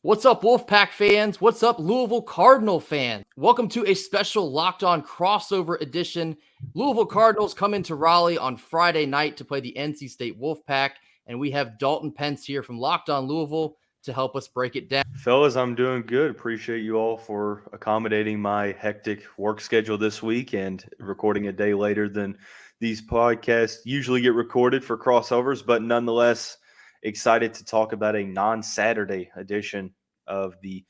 What's up, Wolfpack fans? What's up, Louisville Cardinal fans? Welcome to a special Locked On crossover edition. Louisville Cardinals come into Raleigh on Friday night to play the NC State Wolfpack, and we have Dalton Pence here from Locked On Louisville to help us break it down. Fellas, I'm doing good. Appreciate you all for accommodating my hectic work schedule this week and recording a day later than these podcasts usually get recorded for crossovers, but nonetheless, excited to talk about a non-Saturday edition of the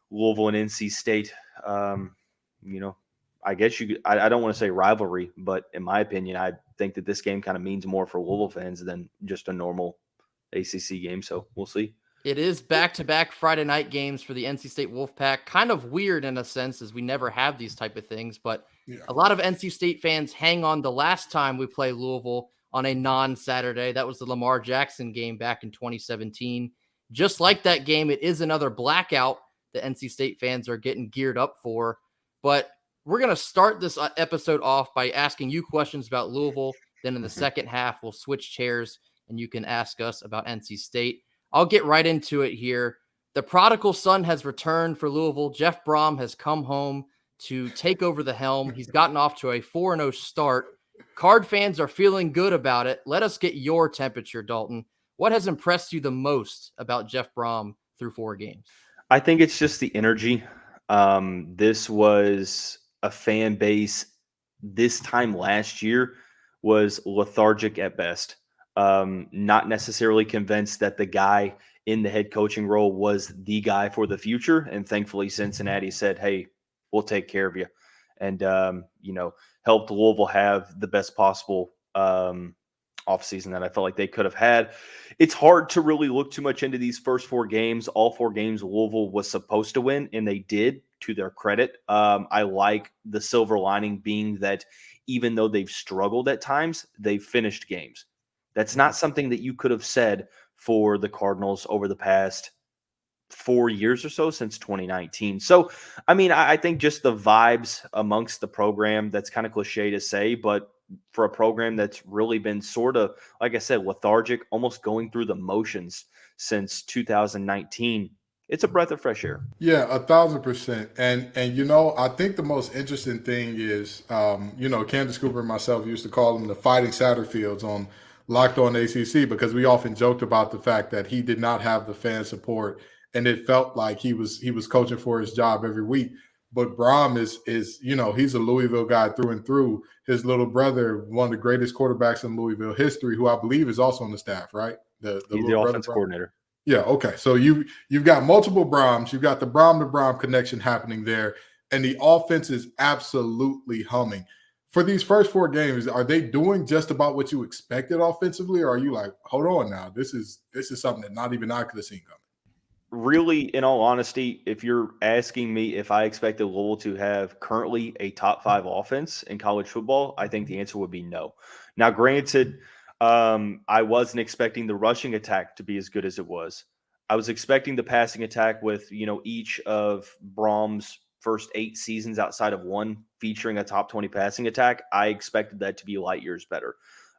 Louisville and NC State. I guess I don't want to say rivalry, but in my opinion, I think that this game kind of means more for Louisville fans than just a normal ACC game. So we'll see. It is back-to-back Friday night games for the NC State Wolfpack. Kind of weird in a sense, as we never have these type of things, but a lot of NC State fans hang on the last time we play Louisville on a non-Saturday. That was the Lamar Jackson game back in 2017. Just like that game, it is another blackout that NC State fans are getting geared up for. But we're going to start this episode off by asking you questions about Louisville. Then in the second half, we'll switch chairs, and you can ask us about NC State. I'll get right into it here. The prodigal son has returned for Louisville. Jeff Brom has come home to take over the helm. He's gotten off to a 4-0 start. Card fans are feeling good about it. Let us get your temperature, Dalton. What has impressed you the most about Jeff Brom through 4 games? I think it's just the energy. This was a fan base this time last year was lethargic at best. Not necessarily convinced that the guy in the head coaching role was the guy for the future. And thankfully, Cincinnati said, hey, we'll take care of you. And, helped Louisville have the best possible offseason that I felt like they could have had. It's hard to really look too much into these first 4 games. All 4 games Louisville was supposed to win, and they did, to their credit. I like the silver lining being that even though they've struggled at times, they've finished games. That's not something that you could have said for the Cardinals over the past 4 years or so, since 2019. So, I think just the vibes amongst the program, that's kind of cliche to say, but for a program that's really been sort of, like I said, lethargic, almost going through the motions since 2019, it's a breath of fresh air. Yeah, 1,000%. And I think the most interesting thing is, Candace Cooper and myself used to call them the fighting Satterfields on Locked On ACC, because we often joked about the fact that he did not have the fan support, and it felt like he was coaching for his job every week. But Brom is he's a Louisville guy through and through. His little brother, one of the greatest quarterbacks in Louisville history, who I believe is also on the staff, right? He's the offense coordinator. Yeah, okay. So you've got multiple Broms. You've got the Brom to Brom connection happening there, and the offense is absolutely humming. For these first 4 games, are they doing just about what you expected offensively, or are you like, hold on now, this is something that not even I could have seen coming? Really, in all honesty, if you're asking me if I expected Louisville to have currently a top 5 offense in college football, I think the answer would be no. Now, granted, I wasn't expecting the rushing attack to be as good as it was. I was expecting the passing attack with, each of Brom's first 8 seasons outside of one featuring a top 20 passing attack. I expected that to be light years better.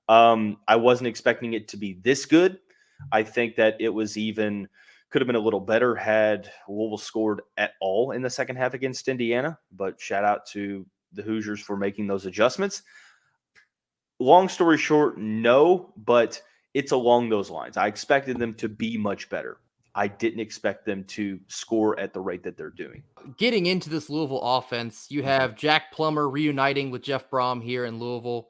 I wasn't expecting it to be this good. I think that it was could have been a little better had Louisville scored at all in the second half against Indiana, but shout out to the Hoosiers for making those adjustments. Long story short, no, but it's along those lines. I expected them to be much better. I didn't expect them to score at the rate that they're doing. Getting into this Louisville offense, you have Jack Plummer reuniting with Jeff Brom here in Louisville.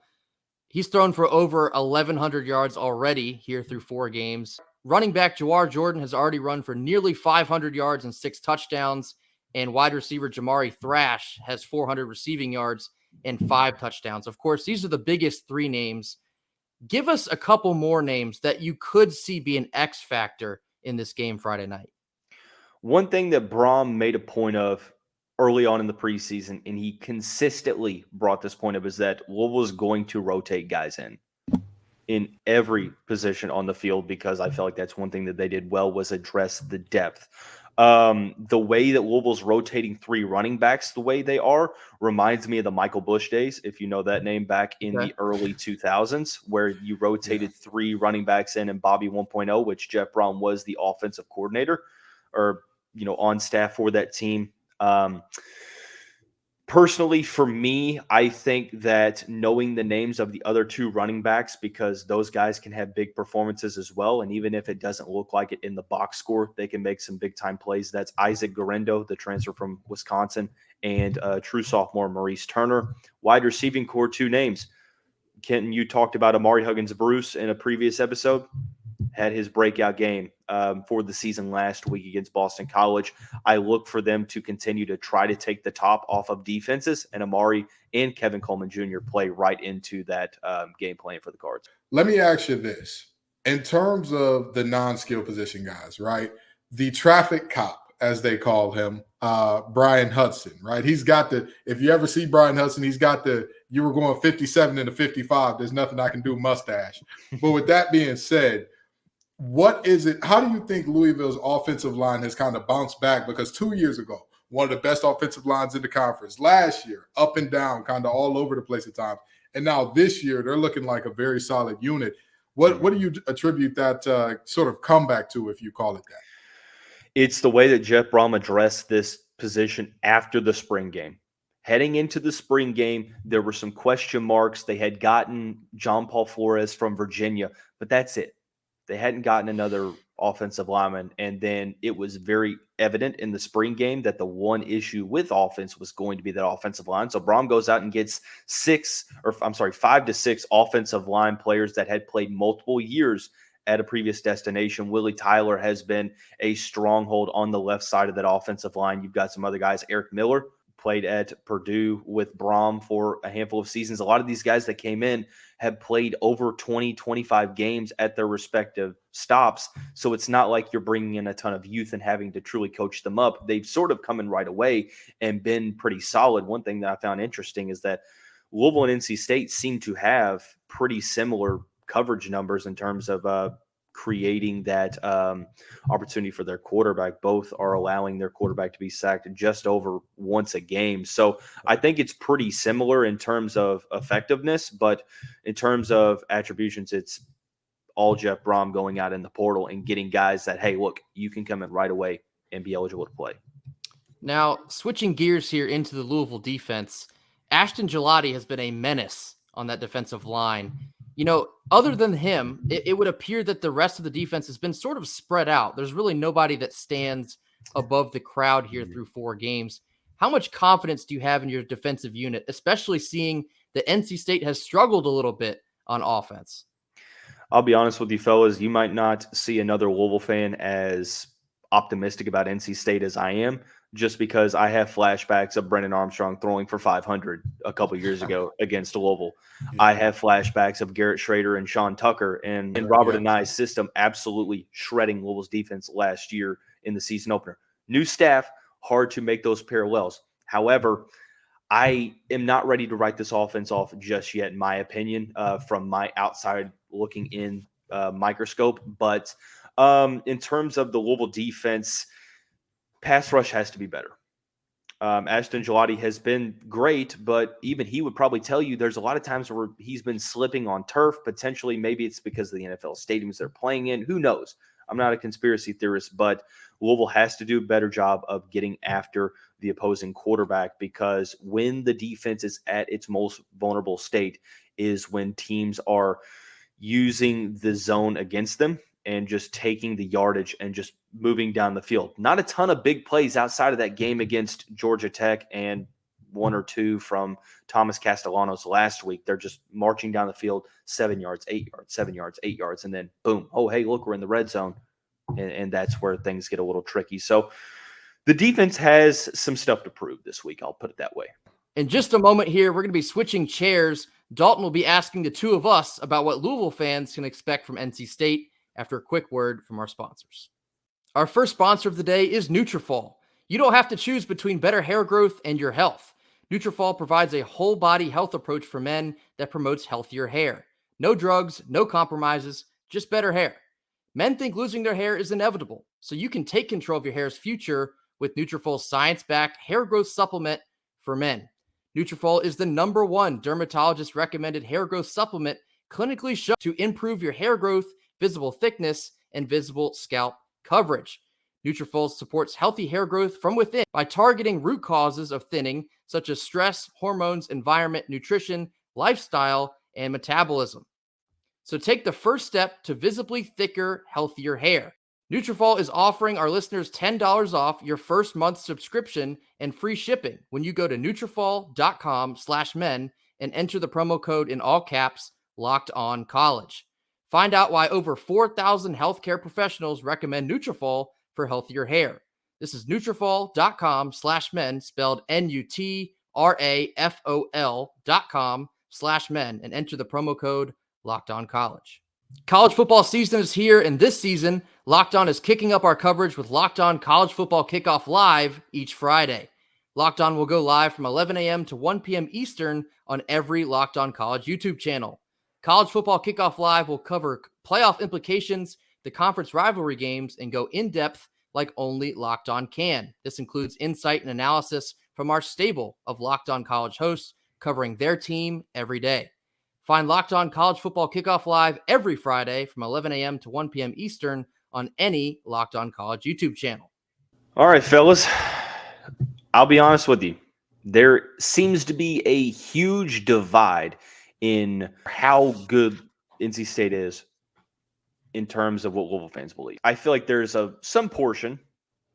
He's thrown for over 1,100 yards already here through 4 games. Running back Jawar Jordan has already run for nearly 500 yards and 6 touchdowns. And wide receiver Jamari Thrash has 400 receiving yards and 5 touchdowns. Of course, these are the biggest 3 names. Give us a couple more names that you could see be an X factor in this game Friday night. One thing that Brom made a point of early on in the preseason, and he consistently brought this point up, is that Louisville is going to rotate guys in every position on the field, because I feel like that's one thing that they did well, was address the depth. The way that Louisville's rotating 3 running backs the way they are reminds me of the Michael Bush days, if you know that name, back in the early 2000s, where you rotated 3 running backs in Bobby 1.0, which Jeff Brom was the offensive coordinator, or on staff for that team. Personally, for me, I think that knowing the names of the other two running backs, because those guys can have big performances as well. And even if it doesn't look like it in the box score, they can make some big time plays. That's Isaac Garendo, the transfer from Wisconsin, and true sophomore Maurice Turner. Wide receiving core, two names. Kenton, you talked about Amari Huggins-Bruce in a previous episode. Had his breakout game for the season last week against Boston College. I look for them to continue to try to take the top off of defenses, and Amari and Kevin Coleman Jr. play right into that game plan for the Cards. Let me ask you this. In terms of the non-skill position guys, right? The traffic cop, as they call him, Brian Hudson, right? He's got if you ever see Brian Hudson, he's got you were going 57 into 55. There's nothing I can do mustache. But with that being said, what is it? How do you think Louisville's offensive line has kind of bounced back? Because 2 years ago, one of the best offensive lines in the conference. Last year, up and down, kind of all over the place at times. And now this year, they're looking like a very solid unit. What do you attribute that sort of comeback to, if you call it that? It's the way that Jeff Brom addressed this position after the spring game. Heading into the spring game, there were some question marks. They had gotten John Paul Flores from Virginia, but that's it. They hadn't gotten another offensive lineman, and then it was very evident in the spring game that the one issue with offense was going to be that offensive line. So Brom goes out and gets 5 to 6 offensive line players that had played multiple years at a previous destination. Willie Tyler has been a stronghold on the left side of that offensive line. You've got some other guys. Eric Miller played at Purdue with Brom for a handful of seasons. A lot of these guys that came in have played over 20, 25 games at their respective stops. So it's not like you're bringing in a ton of youth and having to truly coach them up. They've sort of come in right away and been pretty solid. One thing that I found interesting is that Louisville and NC State seem to have pretty similar coverage numbers in terms of creating that opportunity for their quarterback. Both are allowing their quarterback to be sacked just over once a game. So I think it's pretty similar in terms of effectiveness, but in terms of attributions, it's all Jeff Brom going out in the portal and getting guys that, hey, look, you can come in right away and be eligible to play. Now, switching gears here into the Louisville defense, Ashton Gelati has been a menace on that defensive line. Other than him, it would appear that the rest of the defense has been sort of spread out. There's really nobody that stands above the crowd here through 4 games. How much confidence do you have in your defensive unit, especially seeing that NC State has struggled a little bit on offense? I'll be honest with you, fellas. You might not see another Louisville fan as optimistic about NC State as I am, just because I have flashbacks of Brennan Armstrong throwing for 500 a couple years ago against Louisville. Yeah. I have flashbacks of Garrett Schrader and Sean Tucker and Robert Anae's system absolutely shredding Louisville's defense last year in the season opener. New staff, hard to make those parallels. However, I am not ready to write this offense off just yet, in my opinion, from my outside looking in microscope. But in terms of the Louisville defense, pass rush has to be better. Ashton Gelati has been great, but even he would probably tell you there's a lot of times where he's been slipping on turf. Potentially, maybe it's because of the NFL stadiums they're playing in. Who knows? I'm not a conspiracy theorist, but Louisville has to do a better job of getting after the opposing quarterback, because when the defense is at its most vulnerable state is when teams are using the zone against them and just taking the yardage and just moving down the field. Not a ton of big plays outside of that game against Georgia Tech and 1 or 2 from Thomas Castellanos last week. They're just marching down the field 7 yards, 8 yards, 7 yards, 8 yards, and then boom, oh, hey, look, we're in the red zone. And that's where things get a little tricky. So the defense has some stuff to prove this week. I'll put it that way. In just a moment here, we're going to be switching chairs. Dalton will be asking the two of us about what Louisville fans can expect from NC State after a quick word from our sponsors. Our first sponsor of the day is Nutrafol. You don't have to choose between better hair growth and your health. Nutrafol provides a whole body health approach for men that promotes healthier hair. No drugs, no compromises, just better hair. Men think losing their hair is inevitable, so you can take control of your hair's future with Nutrafol's science-backed hair growth supplement for men. Nutrafol is the #1 dermatologist-recommended hair growth supplement clinically shown to improve your hair growth, visible thickness, and visible scalp coverage. Nutrafol supports healthy hair growth from within by targeting root causes of thinning, such as stress, hormones, environment, nutrition, lifestyle, and metabolism. So take the first step to visibly thicker, healthier hair. Nutrafol is offering our listeners $10 off your first month subscription and free shipping when you go to Nutrafol.com/men and enter the promo code in all caps, LOCKEDONCollege. Find out why over 4,000 healthcare professionals recommend Nutrafol for healthier hair. This is Nutrafol.com/men, spelled Nutrafol.com/men, and enter the promo code LOCKEDONCollege. College football season is here, and this season, Locked On is kicking up our coverage with Locked On College Football Kickoff Live each Friday. Locked On will go live from 11 a.m. to 1 p.m. Eastern on every Locked On College YouTube channel. College Football Kickoff Live will cover playoff implications, the conference rivalry games, and go in-depth like only Locked On can. This includes insight and analysis from our stable of Locked On College hosts covering their team every day. Find Locked On College Football Kickoff Live every Friday from 11 a.m. to 1 p.m. Eastern on any Locked On College YouTube channel. All right, fellas. I'll be honest with you. There seems to be a huge divide in how good NC State is in terms of what Louisville fans believe. I feel like there's some portion,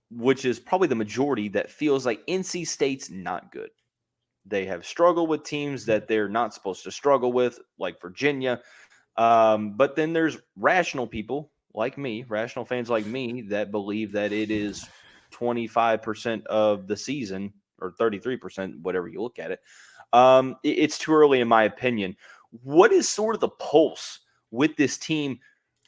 which is probably the majority, that feels like NC State's not good. They have struggled with teams that they're not supposed to struggle with, like Virginia. But then there's rational people like me, rational fans like me, that believe that it is 25% of the season, or 33%, whatever you look at it. It's too early, in my opinion. What is sort of the pulse with this team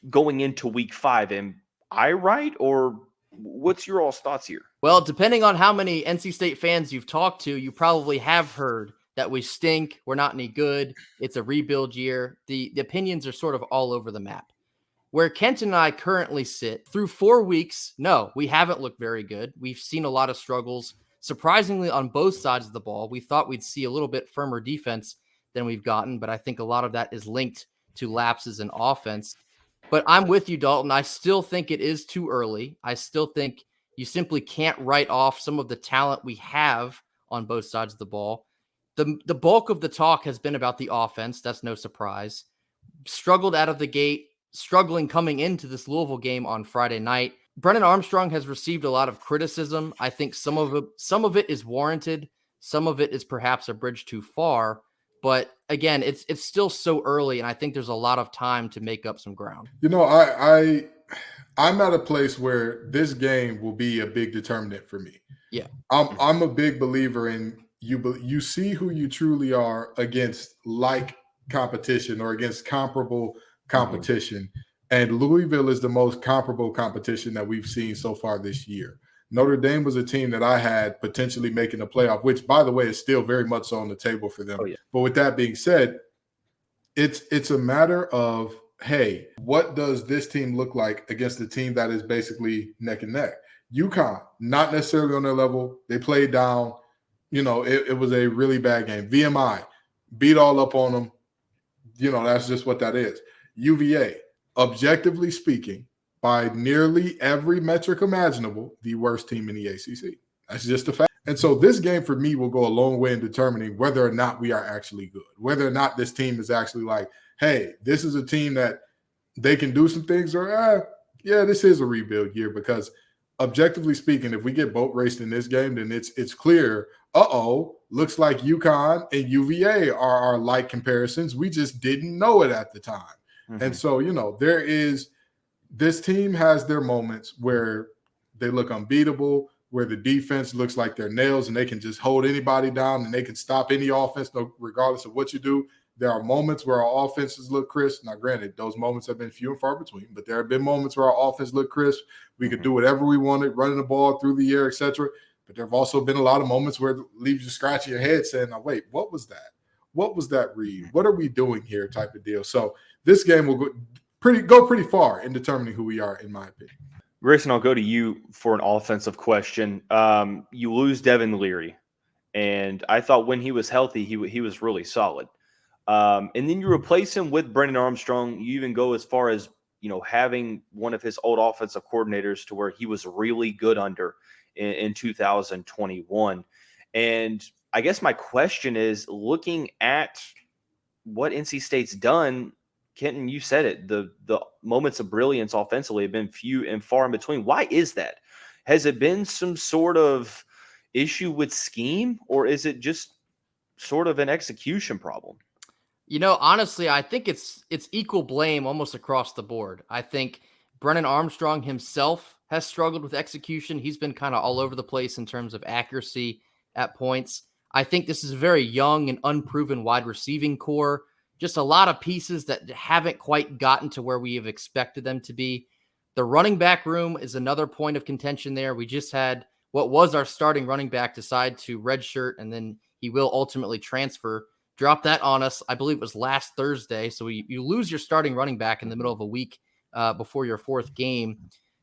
going into week 5? Am I right, or what's your all's thoughts here? Well, depending on how many NC State fans you've talked to, you probably have heard that we stink, we're not any good, it's a rebuild year. The opinions are sort of all over the map. Where Kent and I currently sit, through 4 weeks, no, we haven't looked very good. We've seen a lot of struggles, surprisingly, on both sides of the ball. We thought we'd see a little bit firmer defense than we've gotten, but I think a lot of that is linked to lapses in offense. But I'm with you, Dalton. I still think it is too early. I still think you simply can't write off some of the talent we have on both sides of the ball. The bulk of the talk has been about the offense. That's no surprise. Struggled out of the gate, struggling coming into this Louisville game on Friday night. Brennan Armstrong has received a lot of criticism. I think some of it is warranted. Some of it is perhaps a bridge too far. But again, it's still so early, and I think there's a lot of time to make up some ground. You know, I'm at a place where this game will be a big determinant for me. Yeah, I'm a big believer in you see who you truly are against like competition or against comparable competition. And Louisville is the most comparable competition that we've seen so far this year. Notre Dame was a team that I had potentially making the playoff, which, by the way, is still very much so on the table for them. Oh, yeah. But with that being said, it's a matter of, hey, what does this team look like against a team that is basically neck and neck? UConn, not necessarily on their level. They played down. You know, it was a really bad game. VMI, beat all up on them. You know, that's just what that is. UVA, objectively speaking, by nearly every metric imaginable, the worst team in the ACC. That's just a fact. And so this game for me will go a long way in determining whether or not we are actually good, whether or not this team is actually like, hey, this is a team that they can do some things, or yeah, this is a rebuild year. Because objectively speaking, if we get boat raced in this game, then it's clear, looks like UConn and UVA are our like comparisons. We just didn't know it at the time. Mm-hmm. And so, you know, this team has their moments where they look unbeatable, where the defense looks like they're nails and they can just hold anybody down and they can stop any offense regardless of what you do. There are moments where our offenses look crisp. Now, granted, those moments have been few and far between, but there have been moments where our offense looked crisp. We could do whatever we wanted, running the ball through the air, etc. But there have also been a lot of moments where it leaves you scratching your head saying, "Now, wait, what was that? What was that read? What are we doing here?" type of deal. So this game will go pretty far in determining who we are, in my opinion. Grayson, I'll go to you for an offensive question. You lose Devin Leary, and I thought when he was healthy, he was really solid. And then you replace him with Brennan Armstrong. You even go as far as having one of his old offensive coordinators to where he was really good under in 2021. And I guess my question is, looking at what NC State's done, Kenton, you said it, the moments of brilliance offensively have been few and far in between. Why is that? Has it been some sort of issue with scheme, or is it just sort of an execution problem? Honestly, I think it's equal blame almost across the board. I think Brennan Armstrong himself has struggled with execution. He's been kind of all over the place in terms of accuracy at points. I think this is a very young and unproven wide receiving core. Just a lot of pieces that haven't quite gotten to where we have expected them to be. The running back room is another point of contention there. We just had what was our starting running back decide to redshirt, and then he will ultimately transfer. Drop that on us. I believe it was last Thursday. So you lose your starting running back in the middle of a week before your fourth game.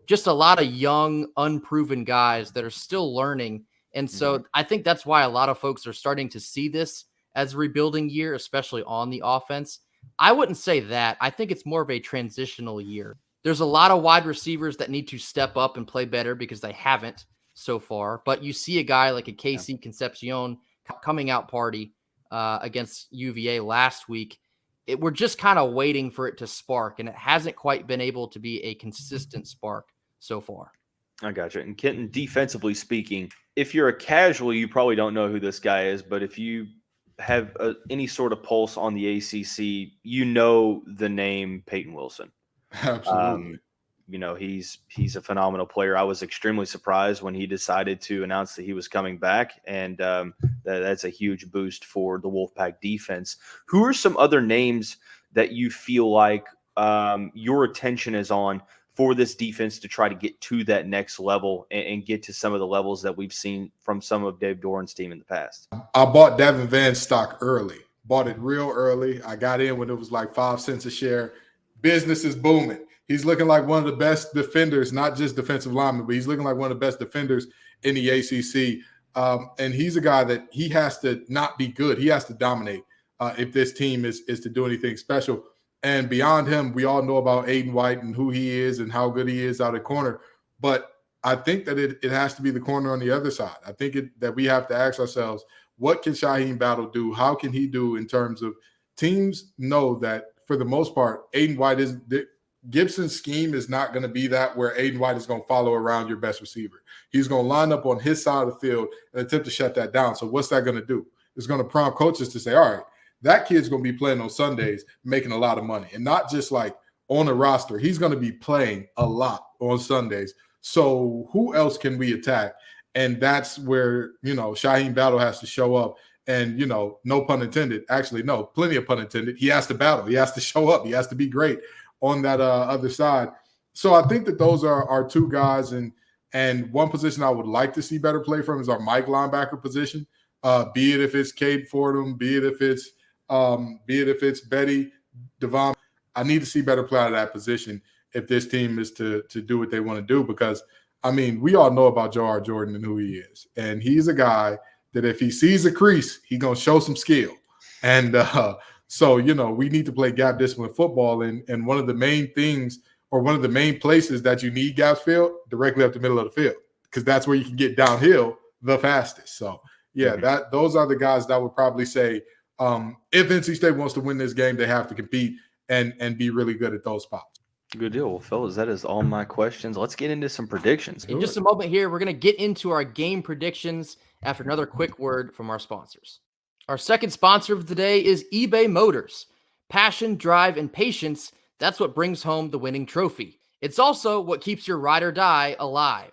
Just a lot of young, unproven guys that are still learning. And so I think that's why a lot of folks are starting to see this as a rebuilding year, especially on the offense. I wouldn't say that. I think it's more of a transitional year. There's a lot of wide receivers that need to step up and play better because they haven't so far. But you see a guy like a KC Concepcion coming out party against UVA last week. We're just kind of waiting for it to spark, and it hasn't quite been able to be a consistent spark so far. I gotcha. And Kenton, defensively speaking, if you're a casual, you probably don't know who this guy is, but if you have any sort of pulse on the ACC, you know the name Peyton Wilson. Absolutely. He's a phenomenal player. I was extremely surprised when he decided to announce that he was coming back, and that's a huge boost for the Wolfpack defense. Who are some other names that you feel like your attention is on for this defense to try to get to that next level and get to some of the levels that we've seen from some of Dave Doran's team in the past? I bought Devin Van's stock early. Bought it real early. I got in when it was like 5 cents a share. Business is booming. He's looking like one of the best defenders, not just defensive linemen, but he's looking like one of the best defenders in the ACC. And he's a guy that he has to not be good. He has to dominate if this team is to do anything special. And beyond him, we all know about Aiden White and who he is and how good he is out at corner. But I think that it has to be the corner on the other side. I think that we have to ask ourselves, what can Shaheem Battle do? How can he do in terms of teams know that for the most part, Aiden White is – Gibson's scheme is not going to be that where Aiden White is going to follow around your best receiver. He's going to line up on his side of the field and attempt to shut that down. So what's that going to do? It's going to prompt coaches to say, all right, that kid's going to be playing on Sundays, making a lot of money. And not just like on a roster. He's going to be playing a lot on Sundays. So who else can we attack? And that's where, Shaheem Battle has to show up. And, no pun intended. Actually, no, plenty of pun intended. He has to battle. He has to show up. He has to be great on that other side. So I think that those are our two guys. And one position I would like to see better play from is our Mike linebacker position. Be it if it's Cade Fordham, be it if it's Betty Devon. I need to see better play out of that position if this team is to do what they want to do. Because, we all know about J.R. Jordan and who he is. And he's a guy that if he sees a crease, he's going to show some skill. And so, we need to play gap discipline football. And one of the main things or one of the main places that you need gaps filled, directly up the middle of the field, because that's where you can get downhill the fastest. So, those are the guys that would probably say if NC State wants to win this game, they have to compete and be really good at those spots. Good deal. Well, fellas, that is all my questions. Let's get into some predictions. In just a moment here, we're going to get into our game predictions after another quick word from our sponsors. Our second sponsor of the day is eBay Motors. Passion, drive, and patience, that's what brings home the winning trophy. It's also what keeps your ride or die alive.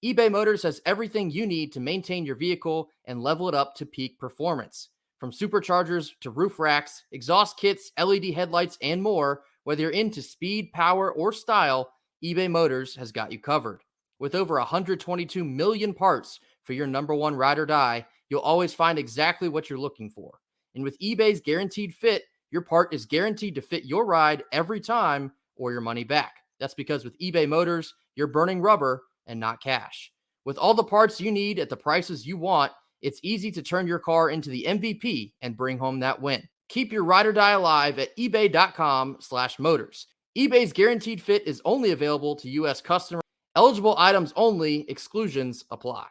eBay Motors has everything you need to maintain your vehicle and level it up to peak performance. From superchargers to roof racks, exhaust kits, LED headlights, and more, whether you're into speed, power, or style, eBay Motors has got you covered. With over 122 million parts for your number one ride or die, you'll always find exactly what you're looking for. And with eBay's Guaranteed Fit, your part is guaranteed to fit your ride every time or your money back. That's because with eBay Motors, you're burning rubber and not cash. With all the parts you need at the prices you want, it's easy to turn your car into the MVP and bring home that win. Keep your ride or die alive at ebay.com/motors. eBay's Guaranteed Fit is only available to U.S. customers. Eligible items only. Exclusions apply.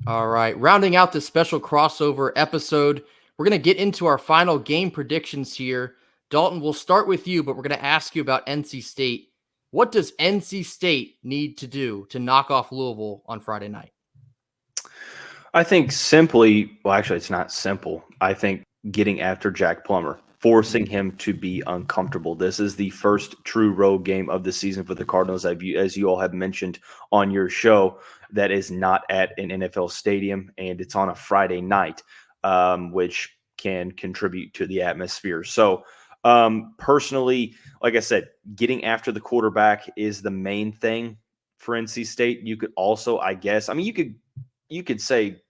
All right, rounding out this special crossover episode, we're going to get into our final game predictions here. Dalton, we'll start with you, but we're going to ask you about NC State. What does NC State need to do to knock off Louisville on Friday night? I think simply, well, actually, it's not simple. I think getting after Jack Plummer, forcing him to be uncomfortable. This is the first true road game of the season for the Cardinals, as you all have mentioned on your show, that is not at an NFL stadium, and it's on a Friday night, which can contribute to the atmosphere. So personally, like I said, getting after the quarterback is the main thing for NC State. You could also, I guess, I mean, you could say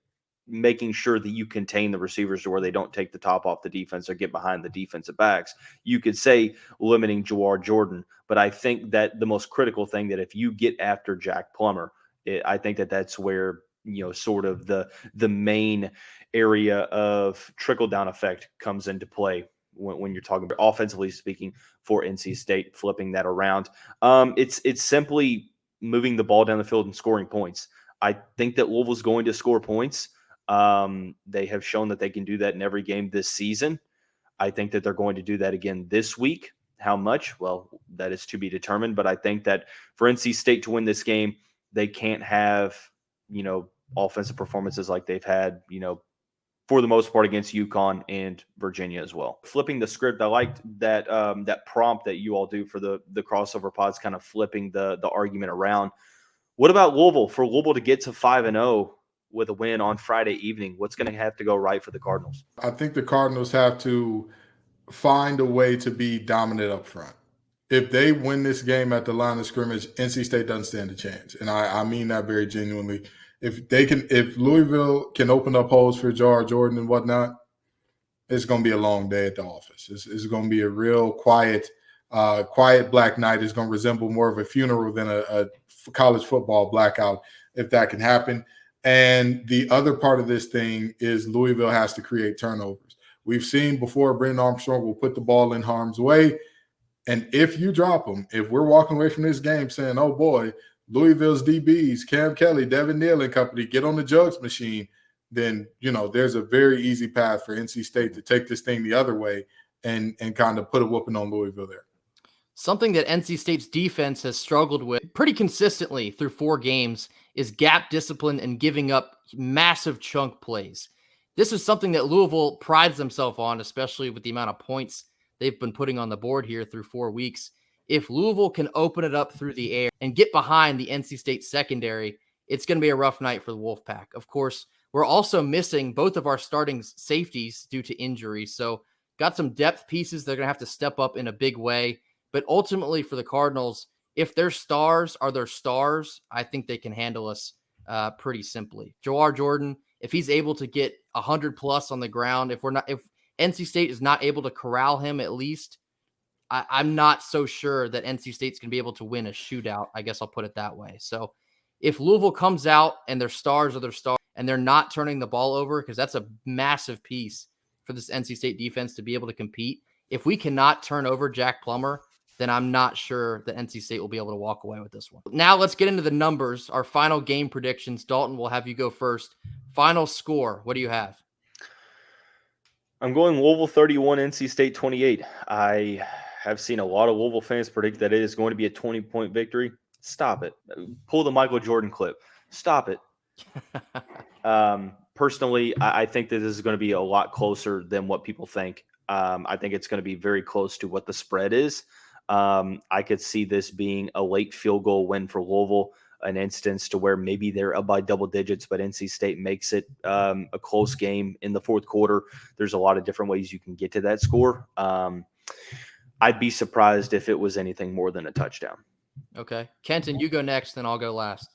making sure that you contain the receivers to where they don't take the top off the defense or get behind the defensive backs. You could say limiting Jawar Jordan, but I think that the most critical thing that if you get after Jack Plummer, I think that that's where, sort of the main area of trickle-down effect comes into play when you're talking about offensively speaking for NC State, flipping that around. It's simply moving the ball down the field and scoring points. I think that Louisville's going to score points. They have shown that they can do that in every game this season. I think that they're going to do that again this week. How much? Well, that is to be determined. But I think that for NC State to win this game, they can't have, offensive performances like they've had, for the most part against UConn and Virginia as well. Flipping the script, I liked that that prompt that you all do for the crossover pods, kind of flipping the argument around. What about Louisville? For Louisville to get to 5-0 with a win on Friday evening, what's going to have to go right for the Cardinals? I think the Cardinals have to find a way to be dominant up front. If they win this game at the line of scrimmage, NC State doesn't stand a chance. And I mean that very genuinely. If Louisville can open up holes for Jawar Jordan and whatnot, it's going to be a long day at the office. It's going to be a real quiet black night. It's going to resemble more of a funeral than a college football blackout, if that can happen. And the other part of this thing is Louisville has to create turnovers. We've seen before Brennan Armstrong will put the ball in harm's way. And if you drop them, if we're walking away from this game saying, oh boy, Louisville's DBs, Cam Kelly, Devin Neal and company, get on the jugs machine, then, there's a very easy path for NC State to take this thing the other way and kind of put a whooping on Louisville there. Something that NC State's defense has struggled with pretty consistently through 4 games is gap discipline and giving up massive chunk plays. This is something that Louisville prides themselves on, especially with the amount of points they've been putting on the board here through 4 weeks. If Louisville can open it up through the air and get behind the NC State secondary, it's going to be a rough night for the Wolfpack. Of course, we're also missing both of our starting safeties due to injury. So got some depth pieces that are going to have to step up in a big way. But ultimately for the Cardinals, if their stars are their stars, I think they can handle us pretty simply. Jawar Jordan, if he's able to get 100 plus on the ground, if NC State is not able to corral him, at least, I'm not so sure that NC State's going to be able to win a shootout. I guess I'll put it that way. So if Louisville comes out and their stars are their stars and they're not turning the ball over, because that's a massive piece for this NC State defense to be able to compete. If we cannot turn over Jack Plummer, then I'm not sure that NC State will be able to walk away with this one. Now let's get into the numbers, our final game predictions. Dalton, we'll have you go first. Final score, what do you have? I'm going Louisville 31, NC State 28. I have seen a lot of Louisville fans predict that it is going to be a 20-point victory. Stop it. Pull the Michael Jordan clip. Stop it. Personally, I think that this is going to be a lot closer than what people think. I think it's going to be very close to what the spread is. I could see this being a late field goal win for Louisville, an instance to where maybe they're up by double digits, but NC State makes it a close game in the fourth quarter. There's a lot of different ways you can get to that score. I'd be surprised if it was anything more than a touchdown. Okay. Kenton, you go next, then I'll go last.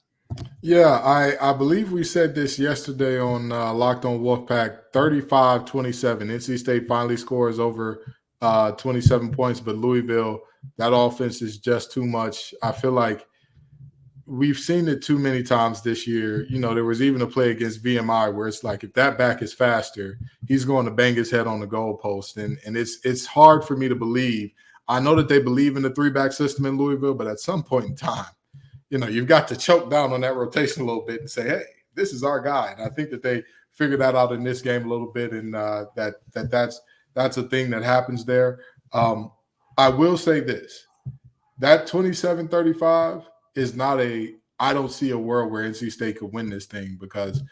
Yeah, I believe we said this yesterday on Locked on Wolfpack, 35-27. NC State finally scores over 27 points, but Louisville, that offense is just too much. I feel like we've seen it too many times this year. There was even a play against VMI where it's like, if that back is faster, he's going to bang his head on the goalpost. And it's hard for me to believe. I know that they believe in the 3-back system in Louisville, but at some point in time, you've got to choke down on that rotation a little bit and say, hey, this is our guy. And I think that they figured that out in this game a little bit, and that's a thing that happens there. I will say this. That 27-35 is not I don't see a world where NC State could win this thing, because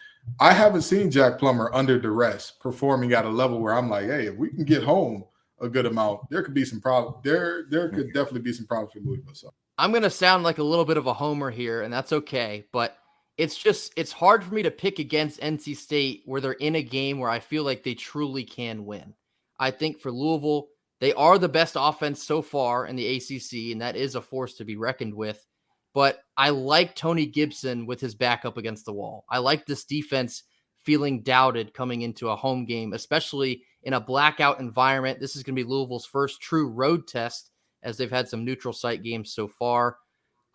I haven't seen Jack Plummer under duress performing at a level where I'm like, hey, if we can get home a good amount, there could be some problem. There could definitely be some problems for Louisville. So I'm going to sound like a little bit of a homer here, and that's okay, but it's hard for me to pick against NC State where they're in a game where I feel like they truly can win. I think for Louisville, they are the best offense so far in the ACC, and that is a force to be reckoned with. But I like Tony Gibson with his back up against the wall. I like this defense feeling doubted coming into a home game, especially in a blackout environment. This is going to be Louisville's first true road test, as they've had some neutral site games so far.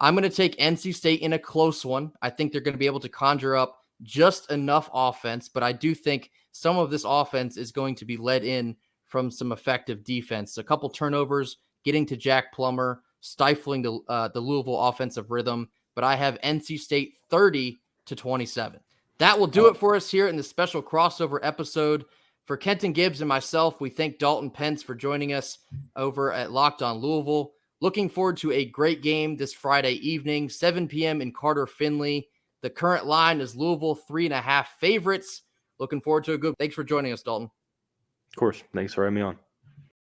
I'm going to take NC State in a close one. I think they're going to be able to conjure up just enough offense, but I do think some of this offense is going to be led in from some effective defense. A couple turnovers, getting to Jack Plummer, stifling the Louisville offensive rhythm, but I have NC State 30-27. That will do it for us here in the special crossover episode. For Kenton Gibbs and myself, we thank Dalton Pence for joining us over at Locked On Louisville. Looking forward to a great game this Friday evening, 7 p.m. in Carter-Finley. The current line is Louisville 3.5 favorites. Looking forward to a good. Thanks for joining us, Dalton. Of course. Thanks for having me on.